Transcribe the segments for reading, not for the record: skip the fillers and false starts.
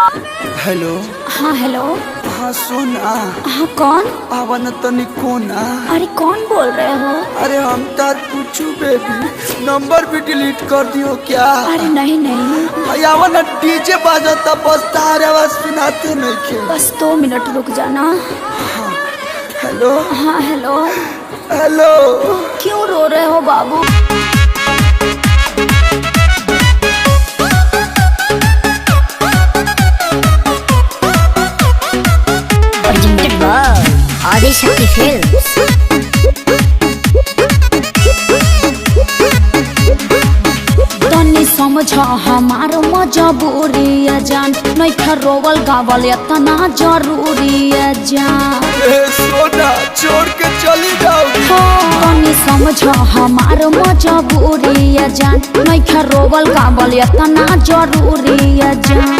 Hello. हाँ hello. हाँ सोना। हाँ कौन? आवन तनी कोना। अरे कौन बोल रहे हो? अरे हम तार पूछू बेबी, नंबर भी डिलीट कर दियो क्या? अरे नहीं नहीं, आवन डीजे बाजता बस तार आवाज सुनाते नहीं के। बस 2 मिनट रुक जाना। हाँ हेलो। हाँ हेलो। हेलो। क्यों रो रहे हो बाबू? आदिशक्ति फिल्म्स। तनी समझ हमार मजबूरी है जान, नहीं रोवल गावल इतना जरूरी है जान। सोना छोड़ के चली जाओ। तनी समझ हमार मजबूरी है जान, नहीं रोवल गावल इतना जरूरी है जान।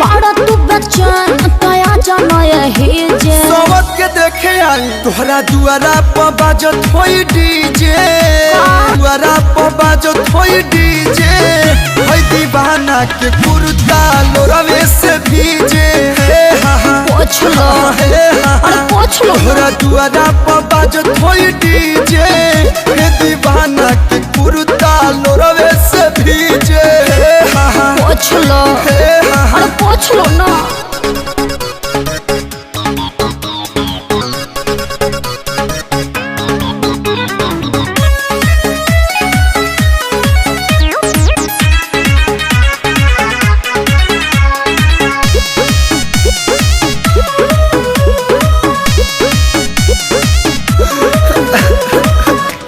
बड़ा तू बच्चन तया जानो यही जे सोवत के देखे आई तोहरा दुआरा पर बाजत होई डीजे। दुआरा पर बाजत होई डीजे। होई दीवाना के कुर्ता लोरवे से भीजे। पोछ लो। अरे पोछ लो। तोहरा दुआरा पर बाजत होई डीजे। हे दीवाना के कुर्ता लोरवे से भीजे। पोछ लो। अरे पोछ लो ना।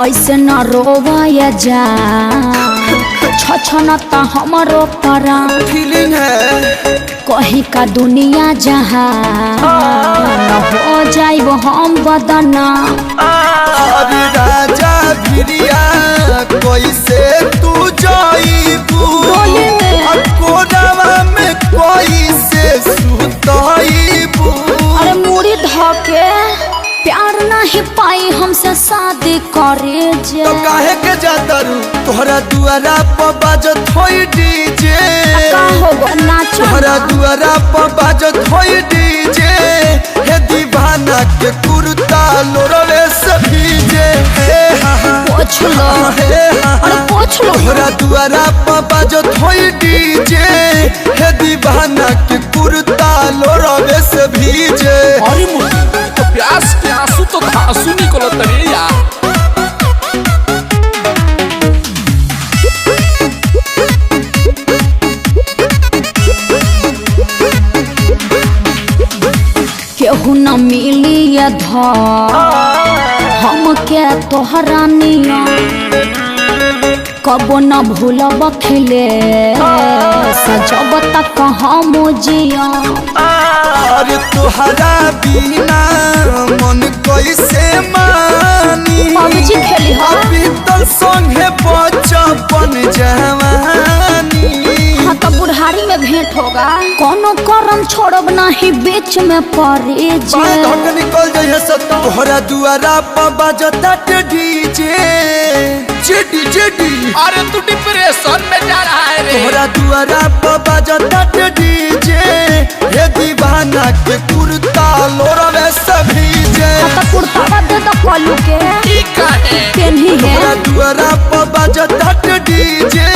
ऐसे न रोवाया जा, छछनता हमरो परान। फीलिंग है कहीं का दुनिया जहाँ न हो जाइब हम बदना। अरे राजा भिरिया कैसे तू जाइबू? कोरावा में कैसे सुताइबू? अरे मुड़ी धके प्यार नहीं पाई हमसे शादी करे जे। तो काहे के जाता रू? तोहरा दुआरा पर बाजत होई डीजे। का होगा नाचो तोहरा दुआरा पर बाजत होई डीजे। हे दीवाना के कुर्ता लोरवे से भीजे। पोछ लो। अरे पोछ लो। तोहरा दुआरा पर बाजत होई डीजे। हे दीवाना के कुर्ता लोरवे से भीजे। अरे मुझे तो प्यास के आंसू तो आंसू निकलत रे यार। केहू न मिली ये धर हम के तोहरा निया, कबो न भूलब खिले सजब तक हम जिया। अरे तोहरा बिना मन कैसे मानी? पबजी खेली हा? बीतल संगे बचपन जवानी। हाँ तो बुढ़ारी में भेंट होगा। कोनो करम छोड़ब नहीं बीच में पड़े जे। धक निकल जाइए सत्ता। तोहरा दुआरा पर बाजता डीजे। JD JD. अरे तू डिप्रेशन में जा रहा है रे। तोहरा दुआरा पर बाजता डीजे। हे दीवाना के कुर्ता लोरवे से भीजे। हाँ तो कुर्ता दे दो कलू के ठीक है पेन्ही है। तोहरा दुआरा पर बाजता डीजे।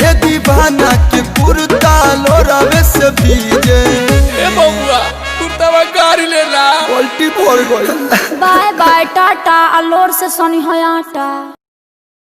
हे दीवाना के कुर्ता लोरवे से भीजे। ए बउआ कुर्तावा गाड़ी ले ला। पलटी पड़ गई। बाय बाय टाटा अलोर से सनी है आटा।